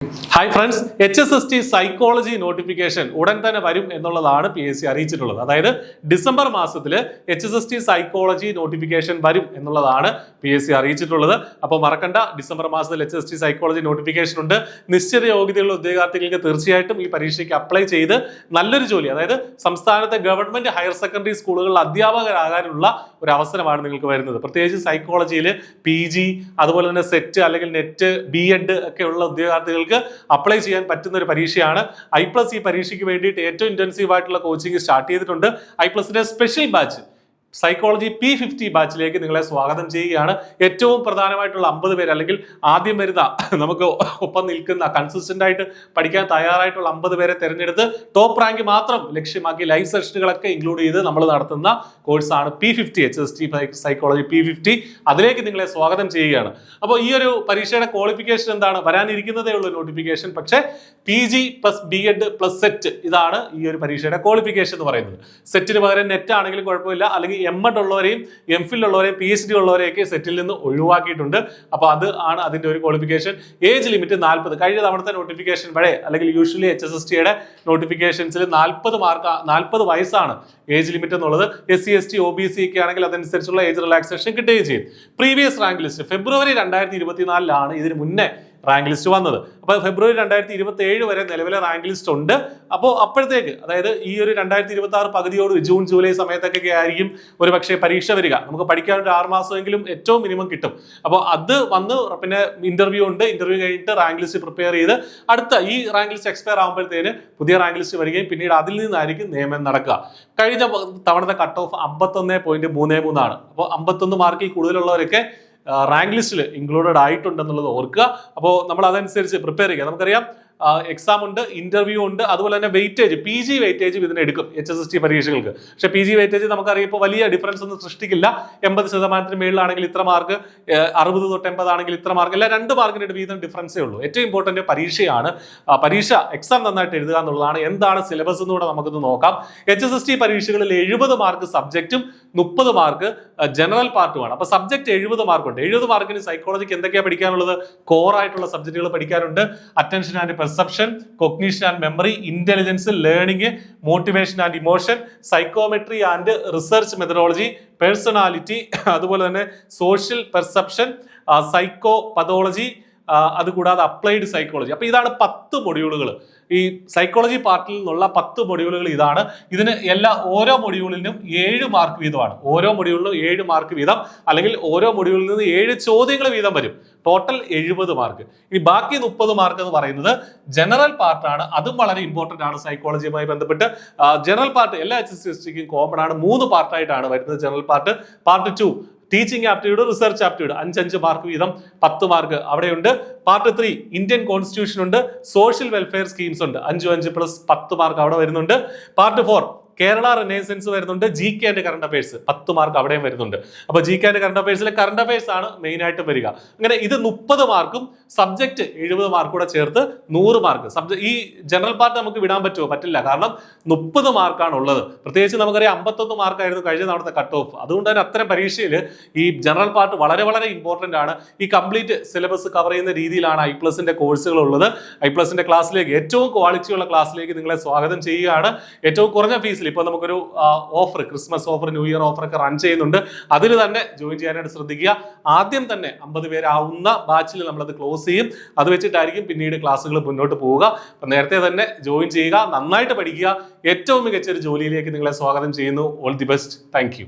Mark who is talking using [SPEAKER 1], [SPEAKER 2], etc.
[SPEAKER 1] Hi friends, HSST psychology notification ഉടൻ തന്നെ വരും എന്നുള്ളതാണ് PSC അറിയിച്ചിട്ടുള്ളത്. അതായത് ഡിസംബർ മാസത്തിൽ HSST സൈക്കോളജി നോട്ടിഫിക്കേഷൻ വരും എന്നുള്ളതാണ് PSC അറിയിച്ചിട്ടുള്ളത്. അപ്പോൾ മറക്കണ്ട, ഡിസംബർ മാസത്തിൽ HSST സൈക്കോളജി നോട്ടിഫിക്കേഷൻ ഉണ്ട്. നിശ്ചിത യോഗ്യതയുള്ള ഉദ്യോഗാർത്ഥികൾക്ക് തീർച്ചയായിട്ടും ഈ പരീക്ഷയ്ക്ക് അപ്ലൈ ചെയ്ത് നല്ലൊരു ജോലി, അതായത് സംസ്ഥാനത്തെ ഗവൺമെന്റ് ഹയർ സെക്കൻഡറി സ്കൂളുകളിൽ അധ്യാപകരാകാനുള്ള ഒരു അവസരമാണ് നിങ്ങൾക്ക് വരുന്നത്. പ്രത്യേകിച്ച് സൈക്കോളജിയിൽ PG, അതുപോലെ തന്നെ സെറ്റ് അല്ലെങ്കിൽ നെറ്റ്, B.Ed ഒക്കെ ഉള്ള ഉദ്യോഗാർത്ഥികൾക്ക് അപ്ലൈ ചെയ്യാൻ പറ്റുന്ന ഒരു പരീക്ഷയാണ്. I+ ഈ പരീക്ഷയ്ക്ക് വേണ്ടിയിട്ട് ഏറ്റവും ഇന്റൻസീവ് ആയിട്ടുള്ള കോച്ചിങ് സ്റ്റാർട്ട് ചെയ്തിട്ടുണ്ട്. I+ന്റെ സ്പെഷ്യൽ ബാച്ച് സൈക്കോളജി P50 ബാച്ചിലേക്ക് നിങ്ങളെ സ്വാഗതം ചെയ്യുകയാണ്. ഏറ്റവും പ്രധാനമായിട്ടുള്ള 50 പേര്, അല്ലെങ്കിൽ ആദ്യം വരുന്ന നമുക്ക് ഒപ്പം നിൽക്കുന്ന കൺസിസ്റ്റന്റ് ആയിട്ട് പഠിക്കാൻ തയ്യാറായിട്ടുള്ള 50 പേരെ തിരഞ്ഞെടുത്ത് ടോപ്പ് റാങ്ക് മാത്രം ലക്ഷ്യമാക്കി ലൈവ് സെഷനുകളൊക്കെ ഇൻക്ലൂഡ് ചെയ്ത് നമ്മൾ നടത്തുന്ന കോഴ്സാണ് P50, HSST സൈക്കോളജി P50. അതിലേക്ക് നിങ്ങളെ സ്വാഗതം ചെയ്യുകയാണ്. അപ്പോൾ ഈ ഒരു പരീക്ഷയുടെ ക്വാളിഫിക്കേഷൻ എന്താണ്? വരാനിരിക്കുന്നതേ ഉള്ളൂ നോട്ടിഫിക്കേഷൻ. പക്ഷേ PG + B.Ed + സെറ്റ്, ഇതാണ് ഈ ഒരു പരീക്ഷയുടെ ക്വാളിഫിക്കേഷൻ എന്ന് പറയുന്നത്. സെറ്റിന് പകരം നെറ്റ് ആണെങ്കിലും കുഴപ്പമില്ല, അല്ലെങ്കിൽ M.Ed ഉള്ളവരെയും M.Phil ഉള്ളവരെയും PhD ഉള്ളവരെയൊക്കെ സെറ്റിൽ നിന്ന് ഒഴിവാക്കിയിട്ടുണ്ട്. അപ്പോൾ അത് ആണ് അതിന്റെ ഒരു ക്വാളിഫിക്കേഷൻ. Age limit 40. കഴിഞ്ഞ തവണത്തെ നോട്ടിഫിക്കേഷൻ വരെ, അല്ലെങ്കിൽ യൂഷ്വലി HSSTയുടെ നോട്ടിഫിക്കേഷൻസിൽ 40 വയസ്സാണ് ഏജ് ലിമിറ്റ് എന്നുള്ളത്. SC ST OBC ഒക്കെ ആണെങ്കിൽ അതനുസരിച്ചുള്ള ഏജ് റിലാക്സേഷൻ കിട്ടുകയും ചെയ്യും. പ്രീവിയസ് റാങ്ക് ലിസ്റ്റ് ഫെബ്രുവരി 2024 ഇതിന് മുന്നേ റാങ്ക് ലിസ്റ്റ് വന്നത്. അപ്പോൾ ഫെബ്രുവരി 2027 വരെ നിലവിലെ റാങ്ക് ലിസ്റ്റ് ഉണ്ട്. അപ്പോൾ അപ്പോഴത്തേക്ക്, അതായത് ഈ ഒരു 2026 പകുതിയോട് ജൂൺ ജൂലൈ സമയത്തൊക്കെ ആയിരിക്കും ഒരു പക്ഷേ പരീക്ഷ വരിക. നമുക്ക് പഠിക്കാൻ ഒരു 6 മാസമെങ്കിലും ഏറ്റവും മിനിമം കിട്ടും. അപ്പോൾ അത് വന്ന് പിന്നെ ഇന്റർവ്യൂ ഉണ്ട്. ഇന്റർവ്യൂ കഴിഞ്ഞിട്ട് റാങ്ക് ലിസ്റ്റ് പ്രിപ്പയർ ചെയ്ത് അടുത്ത ഈ റാങ്ക് ലിസ്റ്റ് എക്സ്പയർ ആകുമ്പോഴത്തേന് പുതിയ റാങ്ക് ലിസ്റ്റ് വരികയും പിന്നീട് അതിൽ നിന്നായിരിക്കും നിയമനം നടക്കുക. കഴിഞ്ഞ തവണത്തെ കട്ട് ഓഫ് 51.33 ആണ്. അപ്പോൾ 51 മാർക്കിൽ കൂടുതലുള്ളവരൊക്കെ റാങ്ക് ലിസ്റ്റിൽ ഇൻക്ലൂഡഡ് ആയിട്ടുണ്ടെന്നുള്ളത് ഓർക്കുക. അപ്പോൾ നമ്മൾ അതനുസരിച്ച് പ്രിപ്പയർ ചെയ്യുക. നമുക്കറിയാം എക്സാം ഉണ്ട്, ഇന്റർവ്യൂ ഉണ്ട്, അതുപോലെ തന്നെ വെയിറ്റേജ്, PG വെയിറ്റേജ് ഇതിനെ എടുക്കും HSST പരീക്ഷകൾക്ക്. പക്ഷേ PG വെയിറ്റേജ് നമുക്കറിയാം ഇപ്പോൾ വലിയ ഡിഫറൻസ് ഒന്നും സൃഷ്ടിക്കില്ല. 80% മേളിലാണെങ്കിൽ ഇത്ര മാർക്ക്, 60 തൊട്ട് 80 ആണെങ്കിൽ ഇത്ര മാർക്ക്, അല്ല 2 മാർക്കിന്റെ വീതം ഡിഫറൻസേ ഉള്ളൂ. ഏറ്റവും ഇമ്പോർട്ടന്റ് പരീക്ഷയാണ്. പരീക്ഷ എക്സാം നന്നായിട്ട് എഴുതുക എന്നുള്ളതാണ്. എന്താണ് സിലബസ് എന്നുകൂടെ നമുക്കൊന്ന് നോക്കാം. HSST പരീക്ഷകളിൽ 70 മാർക്ക് സബ്ജക്റ്റും 30 മാർക്ക് ജനറൽ പാർട്ടുമാണ്. അപ്പൊ സബ്ജക്ട് 70 മാർക്കുണ്ട്. 70 മാർക്കിന് സൈക്കോളജിക്ക് എന്തൊക്കെയാണ് പഠിക്കാനുള്ളത്? കോർ ആയിട്ടുള്ള സബ്ജക്റ്റുകൾ പഠിക്കാനുണ്ട്. Attention and perception, cognition and memory, intelligence, learning, motivation and emotion, psychometry and research methodology, personality, അതുപോലെ തന്നെ സോഷ്യൽ പെർസെപ്ഷൻ, സൈക്കോ പതോളജി, അതുകൂടാതെ അപ്ലൈഡ് സൈക്കോളജി. അപ്പൊ ഇതാണ് 10 മൊഡ്യൂളുകൾ. ഈ സൈക്കോളജി പാർട്ടിൽ നിന്നുള്ള 10 മൊഡ്യൂളുകൾ ഇതാണ്. ഇതിന് ഓരോ മൊഡ്യൂളിനും 7 മാർക്ക് വീതമാണ്. ഓരോ മൊഡ്യൂളിനും 7 മാർക്ക് വീതം, അല്ലെങ്കിൽ ഓരോ മൊഡ്യൂളിൽ നിന്ന് 7 ചോദ്യങ്ങൾ വീതം വരും. Total 70 mark. ഇനി ബാക്കി 30 മാർക്ക് എന്ന് പറയുന്നത് ജനറൽ പാർട്ടാണ്. അതും വളരെ ഇമ്പോർട്ടന്റ് ആണ് സൈക്കോളജിയുമായി ബന്ധപ്പെട്ട്. ജനറൽ പാർട്ട് എല്ലാ HSSTക്കും കോമൺ ആണ്. 3 പാർട്ടായിട്ടാണ് വരുന്നത് general part. Part 2 teaching aptitude, research aptitude, 5 mark വീതം 10 മാർക്ക് അവിടെയുണ്ട്. പാർട്ട് 3 ഇന്ത്യൻ കോൺസ്റ്റിറ്റ്യൂഷൻ ഉണ്ട്, സോഷ്യൽ വെൽഫെയർ സ്കീംസ് ഉണ്ട്, 5 + 10 മാർക്ക് അവിടെ വരുന്നുണ്ട്. പാർട്ട് 4 കേരള റിനൈസൻസ് വരുന്നുണ്ട്, GK and current affairs 10 mark അവിടെയും വരുന്നുണ്ട്. അപ്പോൾ GK ആൻഡ് കറണ്ട് അഫയേഴ്സിലെ കറണ്ട് അഫയേഴ്സ് ആണ് മെയിൻ ആയിട്ട് വരിക. അങ്ങനെ ഇത് 30 മാർക്കും സബ്ജക്ട് 70 മാർക്ക് കൂടെ ചേർത്ത് 100 മാർക്ക്. ഈ ജനറൽ പാർട്ട് നമുക്ക് വിടാൻ പറ്റുമോ? പറ്റില്ല. കാരണം 30 മാർക്കാണ് ഉള്ളത്. പ്രത്യേകിച്ച് നമുക്കറിയാം 51 മാർക്കായിരുന്നു കഴിഞ്ഞ തവണത്തെ കട്ട് ഓഫ്. അതുകൊണ്ട് തന്നെ അത്തരം പരീക്ഷയിൽ ഈ ജനറൽ പാർട്ട് വളരെ വളരെ ഇമ്പോർട്ടന്റ് ആണ്. ഈ കംപ്ലീറ്റ് സിലബസ് കവർ ചെയ്യുന്ന രീതിയിലാണ് I+ന്റെ കോഴ്സുകൾ ഉള്ളത്. I+ന്റെ ക്ലാസ്സിലേക്ക്, ഏറ്റവും ക്വാളിറ്റിയുള്ള ക്ലാസ്സിലേക്ക് നിങ്ങളെ സ്വാഗതം ചെയ്യുകയാണ്. ഏറ്റവും കുറഞ്ഞ ഫീസിൽ ഇപ്പോൾ നമുക്കൊരു offer, Christmas offer, new year offer ഒക്കെ റൺ ചെയ്യുന്നുണ്ട്. അതിൽ തന്നെ ജോയിൻ ചെയ്യാനായിട്ട് ശ്രദ്ധിക്കുക. ആദ്യം തന്നെ 50 പേരാവുന്ന ബാച്ചിൽ നമ്മളത് ക്ലോസ് ചെയ്യും. അത് വെച്ചിട്ടായിരിക്കും പിന്നീട് ക്ലാസ്സുകൾ മുന്നോട്ട് പോവുക. അപ്പം നേരത്തെ തന്നെ ജോയിൻ ചെയ്യുക, നന്നായിട്ട് പഠിക്കുക. ഏറ്റവും മികച്ച ഒരു ജോലിയിലേക്ക് നിങ്ങളെ സ്വാഗതം ചെയ്യുന്നു. All the best. Thank you.